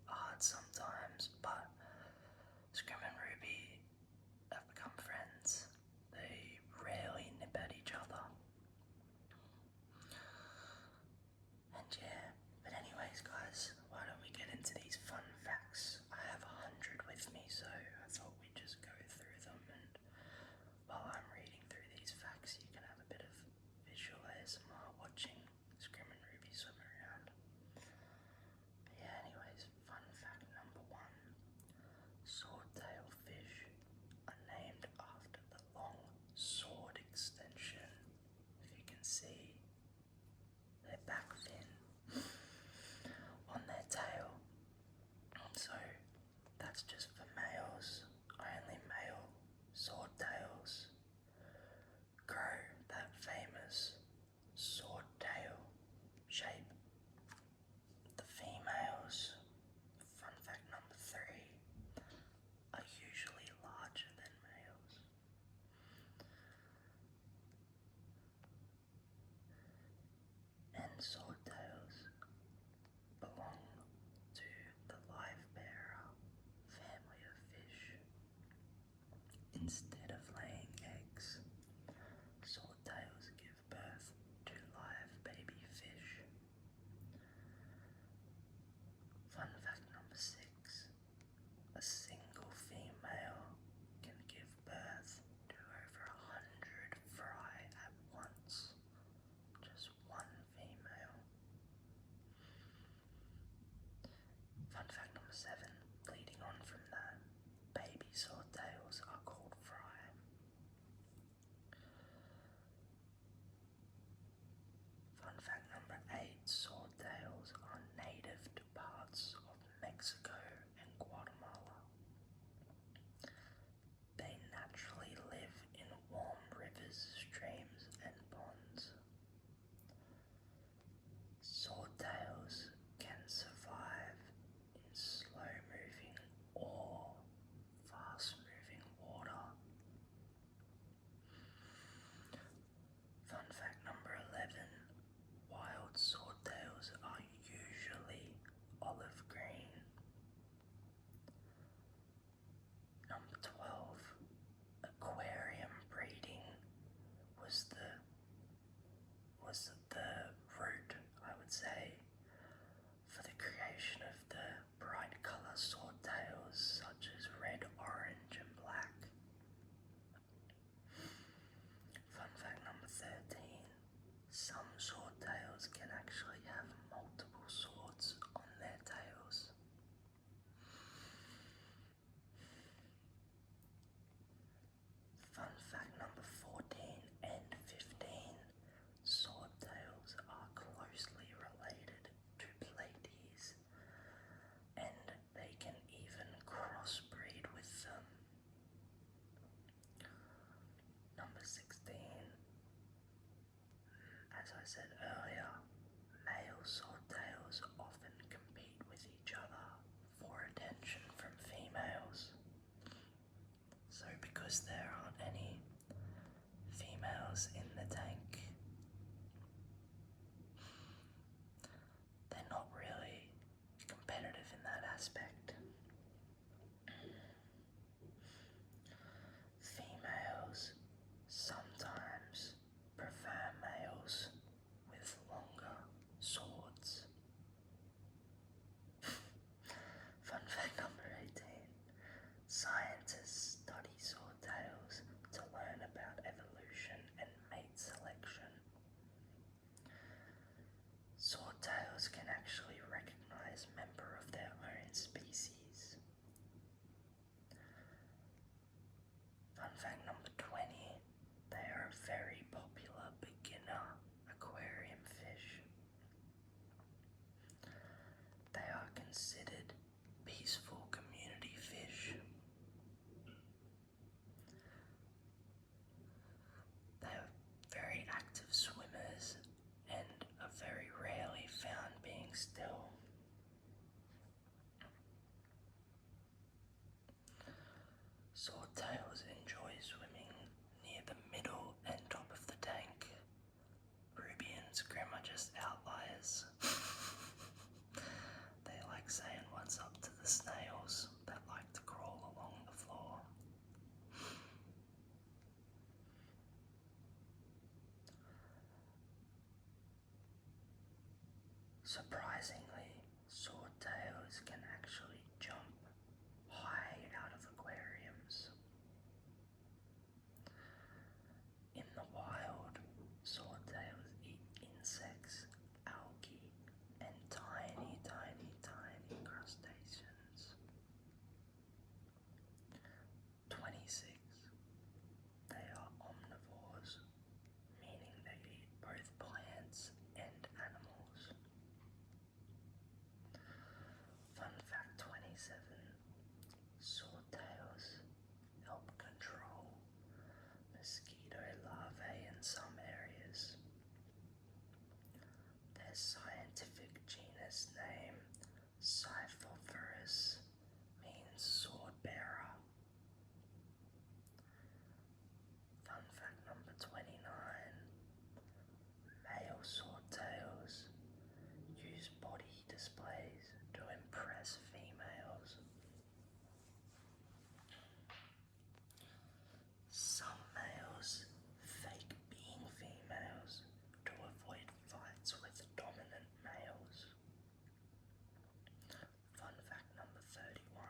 hard sometimes, but Scrim and Ruby have become friends. They rarely nip at each other. And yeah, but anyways guys, why don't we get into these fun facts? I have 100 with me, so I thought we'd just go through them, and while I'm reading through these facts you can have a bit of visual ASMR watching Scrim and Ruby swim around. But yeah, anyways, fun fact number 1. Swordtail fish are named after the long sword extension, if you can see their back fin on their tail. So that's just for males. Only male swordtails grow that famous swordtail shape. The females, fun fact number 3, are usually larger than males. And swordtails belong to the live-bearer family of fish. Instead of laying eggs, swordtails give birth to live baby fish. Fun fact number 6. A single female can give birth to over 100 fry at once. Just one female. Fun fact number 7. Leading on from that, baby swordtails are called fry. Fun fact number 8. Swordtails are native to parts of Mexico and Guatemala. They naturally live in warm rivers, streams, and ponds. Swordtails can survive in slow-moving or fast-moving water. Fun fact number 11. Wild swordtails are usually olive green. Number 12. Aquarium breeding was the root, I would say, for the creation of the bright colour swordtails such as red, orange and black. Fun fact number 13. Some swordtails can actually have multiple swords on their tails. Fun fact number 14 and 15. Swordtails are closely related to platies, and they can even crossbreed with them. Number 16. As I said earlier, male swordtails often compete with each other for attention from females. So because there aren't any females in the tank, they're not really competitive in that aspect. Females sometimes prefer males with longer swords. Fun fact number 18. Scientists study swordtails to learn about evolution and mate selection. Swordtails can actually recognize member of their own species. Fun fact number 20. They are a very popular beginner aquarium fish. They are considered peaceful community fish. They are very active swimmers and are very rarely found being still. Swordtails enjoy swimming near the middle and top of the tank. Ruby and Scrim are just outliers. They like saying what's up Surprisingly, swordtails can actually jump high out of aquariums. In the wild, swordtails eat insects, algae, and tiny, tiny, tiny crustaceans. 26. They are omnivores, meaning they eat both plants and animals. Fun fact 27. Swordtails help control mosquito larvae in some areas. Their scientific genus name, Cyphophorus, means sword bearer. Fun fact number 29. Male swordtails use body displays to impress females. Some males fake being females to avoid fights with dominant males. Fun fact number 31.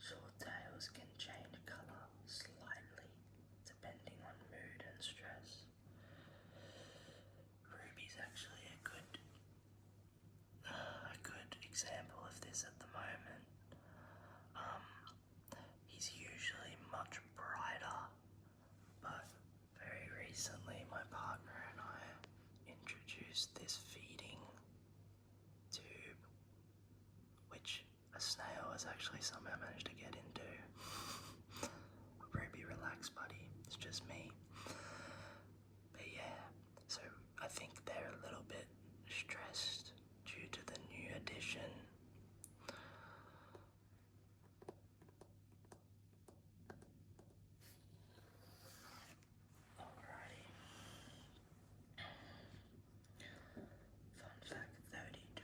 Swordtails can change colour slightly depending on mood and stress. Ruby's actually a good example of this at the moment. He's usually much brighter, but very recently my partner and I introduced this feeding tube, which a snail has actually somehow managed to get into. Ruby, relax, buddy. It's just me. But yeah, so I think they're a little bit stressed due to the new addition. Alrighty. Fun fact 32.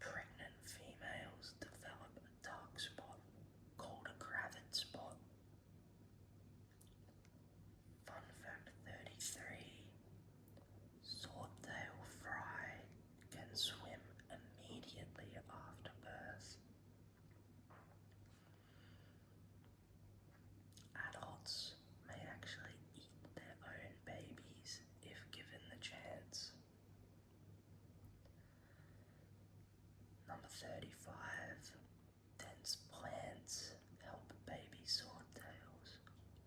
Pregnant females develop a dark spot called a gravid spot. Fun fact 33. Swordtail fry can swim immediately after birth. Adults may actually eat their own babies if given the chance. Number 35. Dense plants help baby swordtails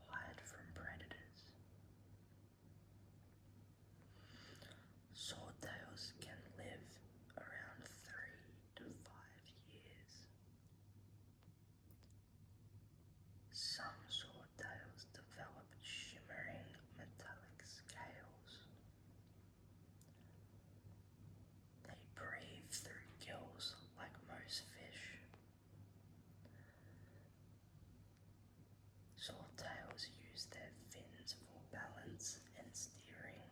hide from predators. Swordtails can live around 3 to 5 years. Some swordtails develop shimmering metallic scales. They breathe through gills like most fish. Swordtails use their fins for balance and steering.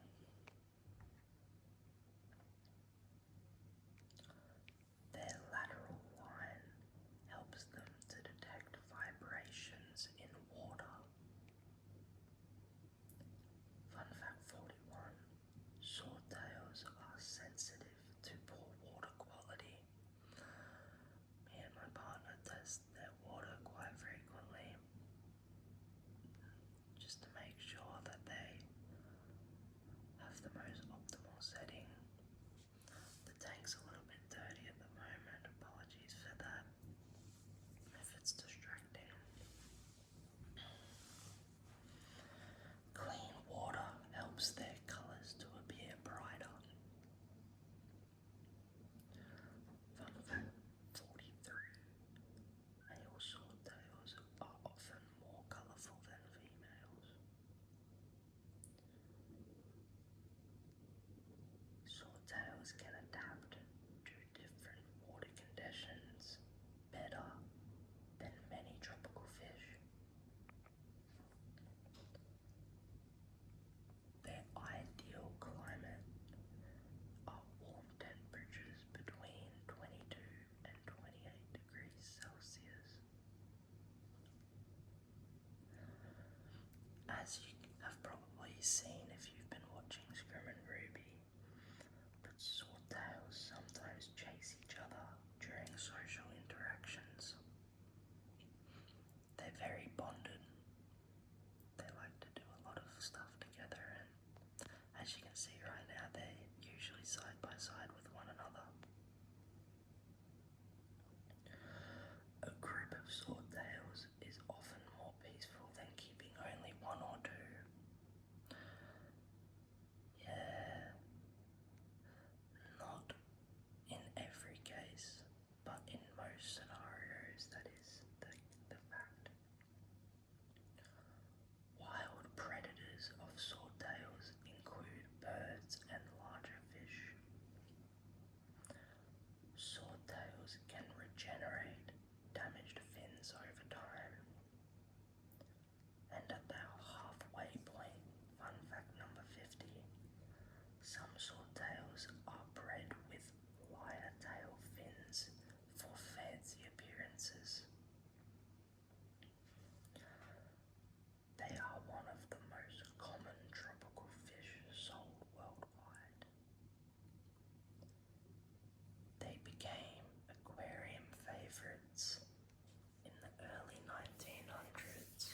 Their lateral line helps them to detect vibrations in water. Fun fact 41. Swordtails are sensitive to poor water quality. Me and my partner test their water quite frequently, just to make sure that they have the most optimal setting. The tank's a little bit dirty at the moment, apologies for that if it's distracting. Clean water helps their colours to appear brighter. Fun fact 43. Male swordtails are often more colourful than females. Swordtails can adapt to different water conditions better than many tropical fish. Their ideal climate are warm temperatures between 22 and 28 degrees Celsius. As you have probably seen if you've been watching Scrim and Ruby, but swordtails this over time. And at our halfway point, fun fact number 50, some swordtails are bred with wire tail fins for fancy appearances. They are one of the most common tropical fish sold worldwide. They became aquarium favorites in the early 1900s.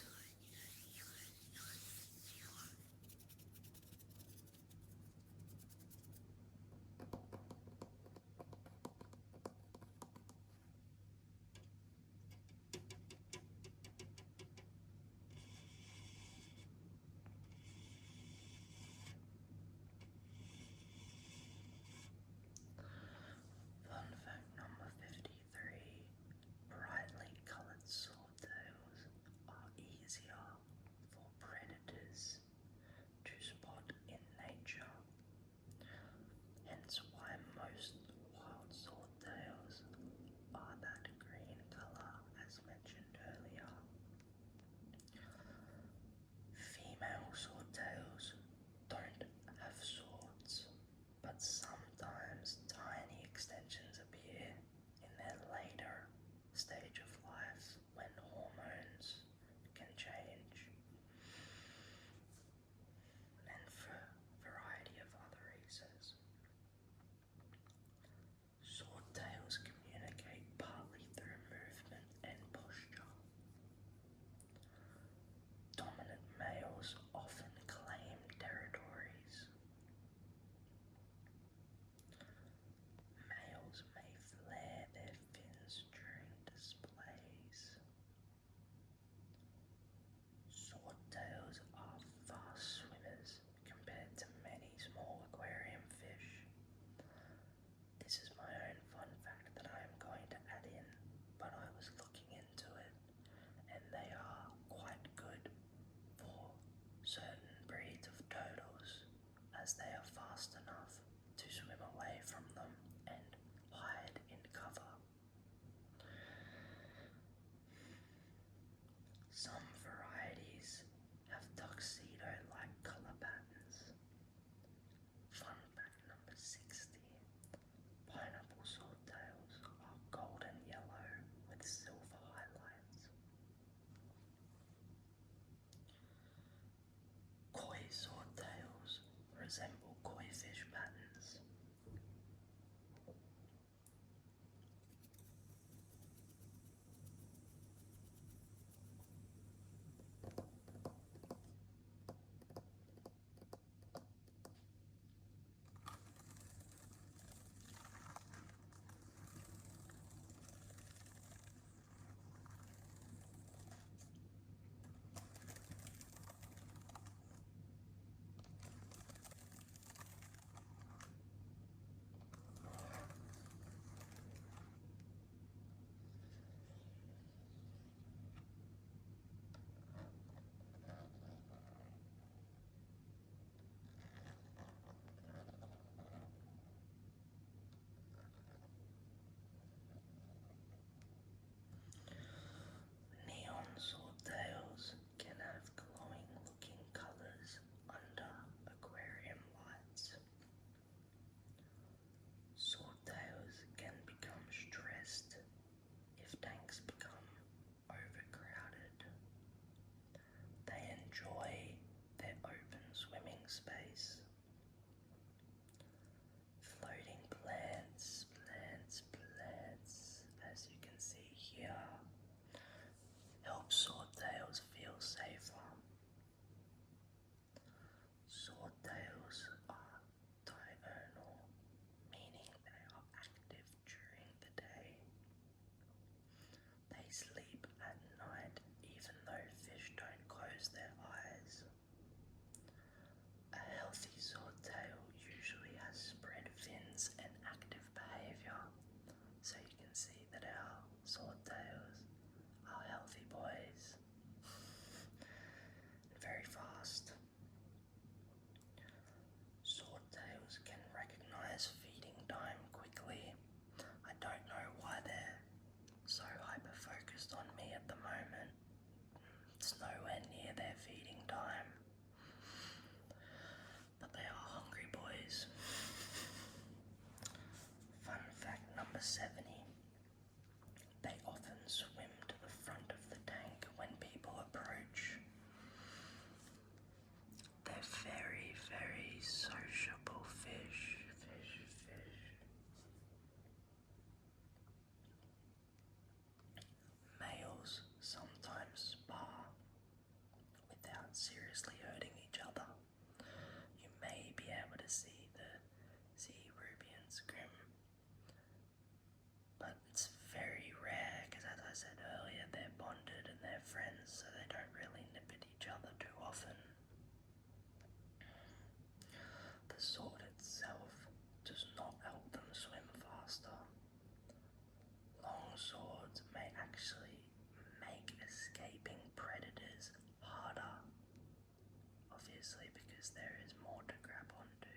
obviously, because there is more to grab onto.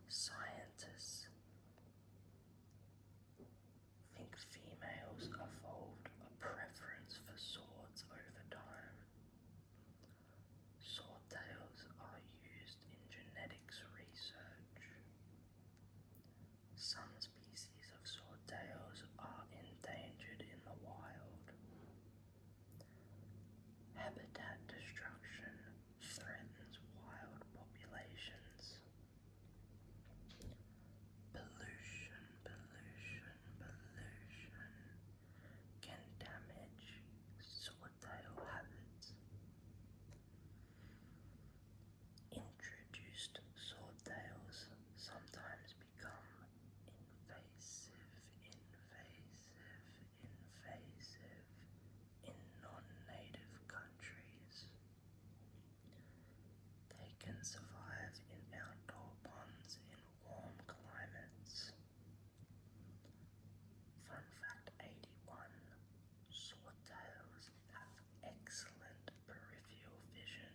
Scientists think females evolved a preference for swords over time. Swordtails are used in genetics research. Some species of swordtails are endangered in the wild. Habitat destruction threatens wild populations. Pollution can damage swordtail habits. Introduced swordtails sometimes become invasive in non-native countries. They can survive in outdoor ponds in warm climates. Fun fact 81. Swordtails have excellent peripheral vision.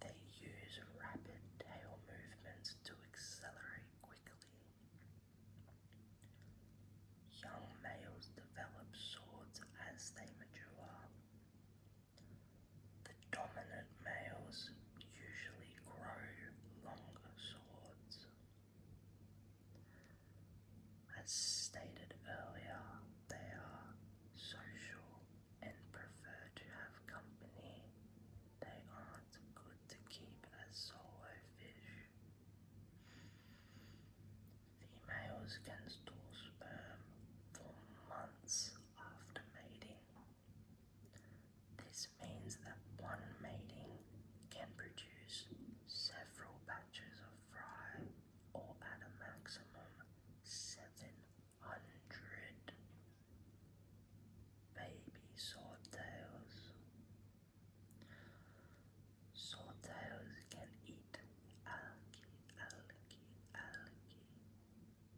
They use rapid tail movements to accelerate quickly. Young males develop swords as they mature. The dominant males usually grow longer swords. As stated earlier, they are social and prefer to have company. They aren't good to keep as solo fish. Females can store sperm for months after mating. This means that one mating can produce several batches of fry, or at a maximum 700 baby swordtails. Swordtails can eat algae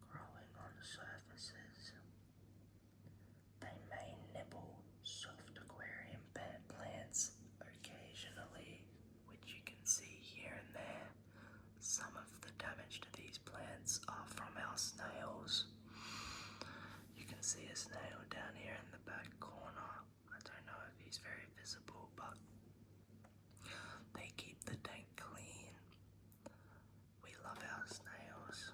growing on surfaces. They may nibble soft aquarium plants occasionally, which you can see here and there. Some of the damage to these plants are from our snails. You can see a snail down here in the back corner. I don't know if he's very visible, but they keep the tank clean. We love our snails.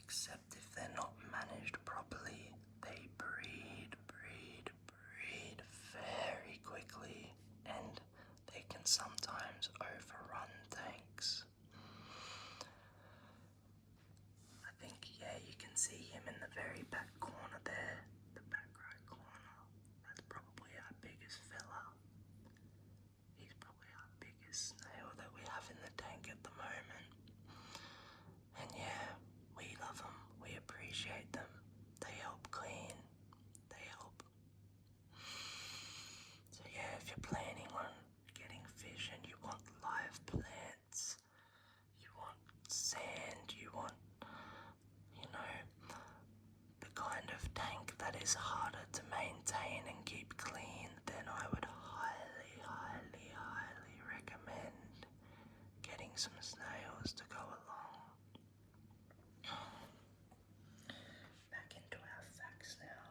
Except if they're not managed properly, they breed very quickly, and they can sometimes overrun tanks. I think, yeah, you can see him in the very back corner there, the back right corner. That's probably our biggest fella. He's probably our biggest snail that we have in the tank at the moment. And yeah, we love them, we appreciate them. They help clean, they help. So yeah, if you're planning on getting fish and you want live plants, you want sand, you want, the kind of tank that is harder to maintain and keep clean, then I would highly recommend getting some snails to go along. Back into our facts now.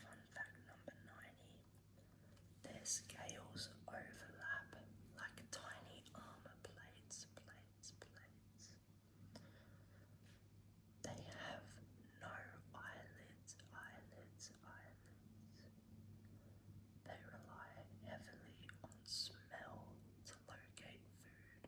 Fun fact number 90. Their scales overlap like tiny armor plates. They have no eyelids. They rely heavily on smell to locate food.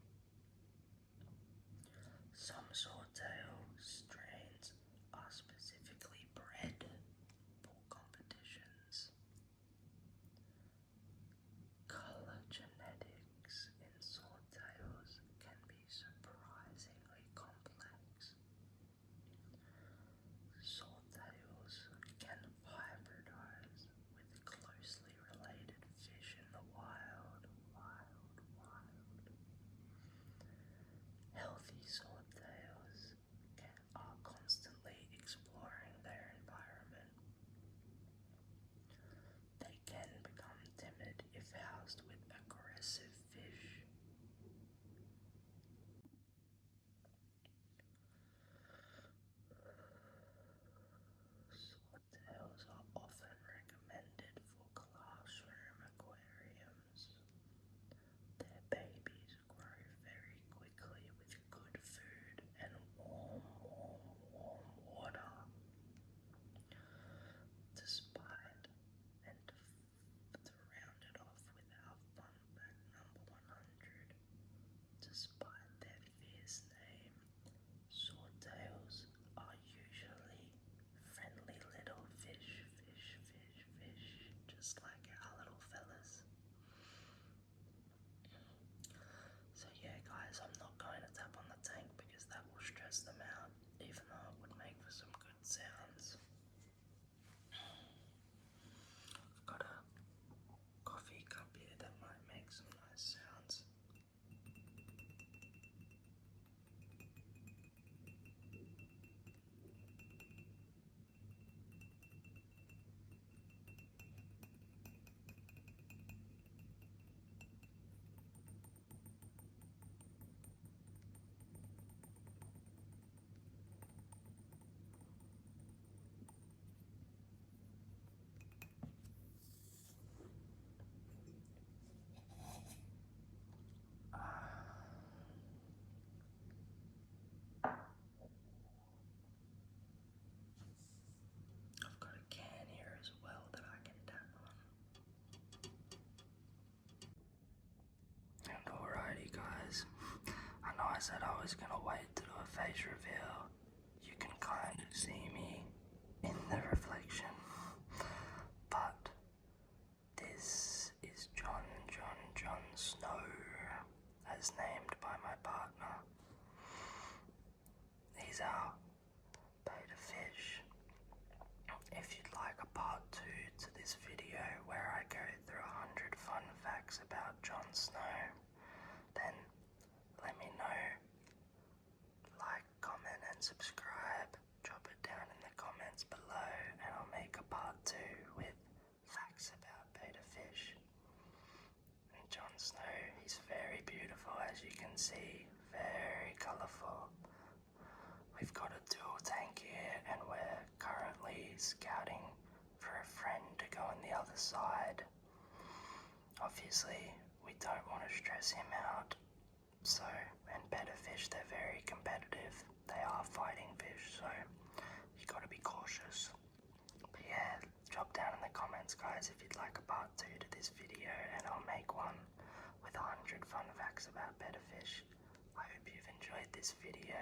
said I was gonna wait to do a face reveal. You can kind of see me in the reflection, but this is John Snow, as named by my partner. He's our beta fish. If you'd like a part 2 to this video where I go through 100 fun facts about Jon Snow, then let me know. Like, comment and subscribe. Drop it down in the comments below and I'll make a part 2 with facts about beta fish. And Jon Snow, he's very beautiful, as you can see, very colourful. We've got a dual tank here and we're currently scouting for a friend to go on the other side. Obviously, we don't want to stress him out. So, and betta fish, they're very competitive. They are fighting fish, so you gotta be cautious. But yeah, drop down in the comments, guys, if you'd like a part 2 to this video, and I'll make one with 100 fun facts about betta fish. I hope you've enjoyed this video.